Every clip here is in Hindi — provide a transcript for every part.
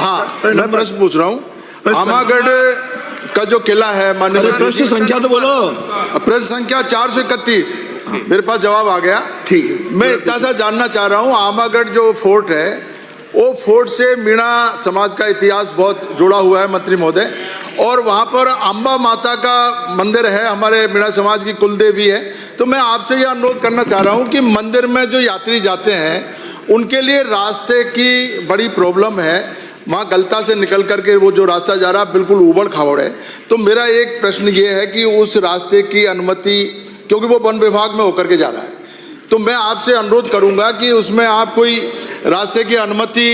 हाँ, मैं प्रश्न पूछ रहा हूँ। आमागढ़ का जो किला है, माननीय प्रश्न संख्या तो बोलो। प्रश्न संख्या 431, मेरे पास जवाब आ गया। ठीक है, मैं इतना सा जानना चाह रहा हूँ, आमागढ़ जो फोर्ट है, वो फोर्ट से मीणा समाज का इतिहास बहुत जुड़ा हुआ है मंत्री महोदय, और वहाँ पर अम्बा माता का मंदिर है, हमारे मीणा समाज की कुल देवी है। तो मैं आपसे यह अनुरोध करना चाह रहा हूँ कि मंदिर में जो यात्री जाते हैं उनके लिए रास्ते की बड़ी प्रॉब्लम है। वहाँ गलता से निकल करके वो जो रास्ता जा रहा है बिल्कुल उबड़ खाबड़ है। तो मेरा एक प्रश्न ये है कि उस रास्ते की अनुमति, क्योंकि वो वन विभाग में होकर के जा रहा है, तो मैं आपसे अनुरोध करूंगा कि उसमें आप कोई रास्ते की अनुमति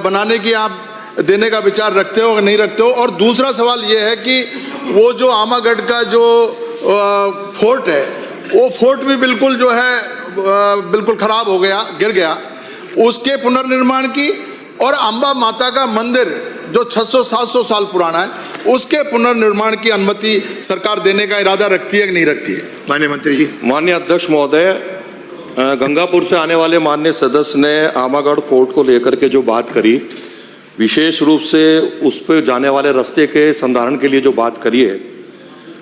बनाने की आप देने का विचार रखते हो या नहीं रखते हो। और दूसरा सवाल ये है कि वो जो आमागढ़ का जो फोर्ट है, वो फोर्ट भी बिल्कुल जो है बिल्कुल खराब हो गया, गिर गया, उसके पुनर्निर्माण की, और अम्बा माता का मंदिर जो 600-700 साल पुराना है, उसके पुनर्निर्माण की अनुमति सरकार देने का इरादा रखती है कि नहीं रखती है? माननीय मंत्री जी। माननीय अध्यक्ष महोदय, गंगापुर से आने वाले माननीय सदस्य ने आमागढ़ फोर्ट को लेकर के जो बात करी, विशेष रूप से उस पर जाने वाले रास्ते के संधारण के लिए जो बात करी है,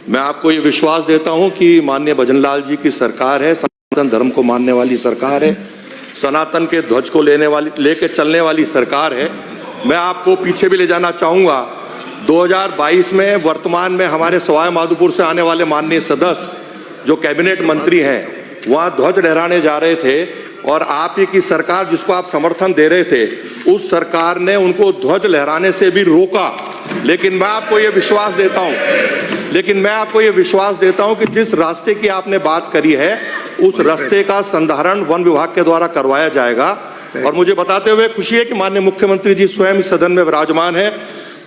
मैं आपको ये विश्वास देता हूं कि माननीय भजनलाल जी की सरकार है, सनातन धर्म को मानने वाली सरकार है, सनातन के ध्वज को लेके चलने वाली सरकार है। मैं आपको पीछे भी ले जाना चाहूँगा, 2022 में वर्तमान में हमारे सवाई माधोपुर से आने वाले माननीय सदस्य जो कैबिनेट मंत्री हैं, वहाँ ध्वज लहराने जा रहे थे, और आप ही की सरकार जिसको आप समर्थन दे रहे थे, उस सरकार ने उनको ध्वज लहराने से भी रोका। लेकिन मैं आपको ये विश्वास देता हूं कि जिस रास्ते की आपने बात करी है, उस रास्ते का संधारण वन विभाग के द्वारा करवाया जाएगा। और मुझे बताते हुए खुशी है कि माननीय मुख्यमंत्री जी स्वयं इस सदन में विराजमान है।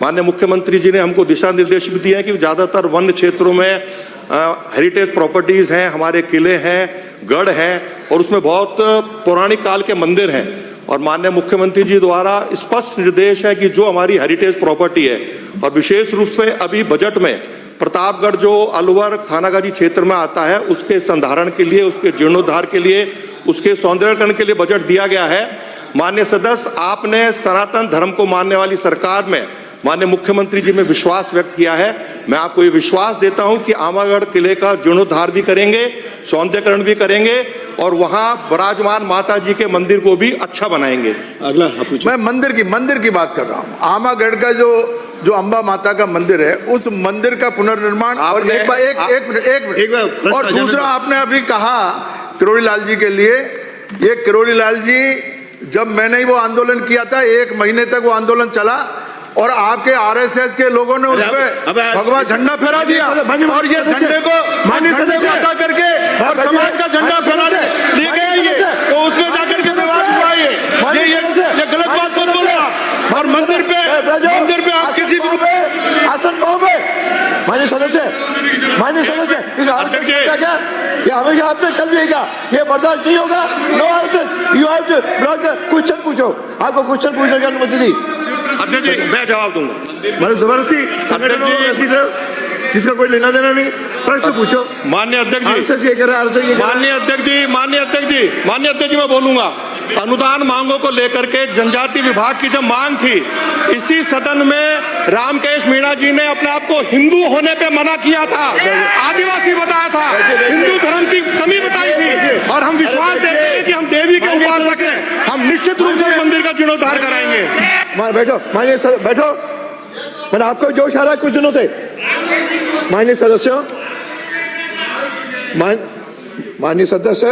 माननीय मुख्यमंत्री जी ने हमको दिशा निर्देश भी दिए हैं कि ज्यादातर वन क्षेत्रों में हेरिटेज प्रॉपर्टीज हैं, हमारे किले हैं, गढ़ हैं, और उसमें बहुत पौराणिक काल के मंदिर हैं। और माननीय मुख्यमंत्री जी द्वारा स्पष्ट निर्देश है कि जो हमारी हेरिटेज प्रॉपर्टी है, और विशेष रूप से अभी बजट में प्रतापगढ़ जो अलवर थानागाजी क्षेत्र में आता है, उसके संधारण के लिए, उसके जीर्णोद्धार के लिए, उसके सौंदर्यीकरण के लिए बजट दिया गया है। माननीय सदस्य, आपने सनातन धर्म को मानने वाली सरकार में माननीय मुख्यमंत्री जी में विश्वास व्यक्त किया है। मैं आपको ये विश्वास देता हूं कि आमागढ़ किले का जीर्णोद्धार भी करेंगे, सौंदर्यीकरण भी करेंगे, और वहां विराजमान माता जी के मंदिर को भी अच्छा बनाएंगे। अगला मैं मंदिर की बात कर रहा हूँ। आमागढ़ का जो अम्बा माता का मंदिर है, उस मंदिर का पुनर्निर्माण, और एक मिनट, और दूसरा आपने अभी कहा किरोड़ी लाल जी के लिए, ये किरोड़ी लाल जी, जब मैंने वो आंदोलन किया था, 1 महीने तक वो आंदोलन चला, और आपके आरएसएस के लोगों ने उस पे भगवा झंडा फहरा दिया, और ये झंडे को हटा करके और समाज का झंडा फहरा ले गए, तो उसमें जाकर के विवाद हुआ। ये गलत बात मत बोलो आप। और मंदिर पे आप किसी भी आसन पाओ में माननीय सदस्य ये हमेशा आपने चल रहेगा, ये बर्दाश्त नहीं होगा। No answer, you have to block the question. पूछो, आपको क्वेश्चन पूछने की अनुमति दी। अध्यक्ष जी, मैं जवाब दूंगा। मैंने जबरदस्ती जिसका कोई लेना देना नहीं, प्रश्न पूछो। माननीय अध्यक्ष जी, माननीय अध्यक्ष जी, मैं बोलूंगा। अनुदान मांगों को लेकर के जनजाति विभाग की जब मांग थी, इसी सदन में रामकेश मीणा जी ने अपने आप को हिंदू होने पे मना किया था, आदिवासी बताया था, हिंदू धर्म की कमी बताई थी, और हम विश्वास देते हैं कि हम देवी के उपासक हैं, हम निश्चित रूप से मंदिर का जीर्णोद्धार कराएंगे। बैठो माननीय बैठो, मैंने आपको जोश आ रहा है कुछ दिनों से। माननीय सदस्यों, माननीय सदस्य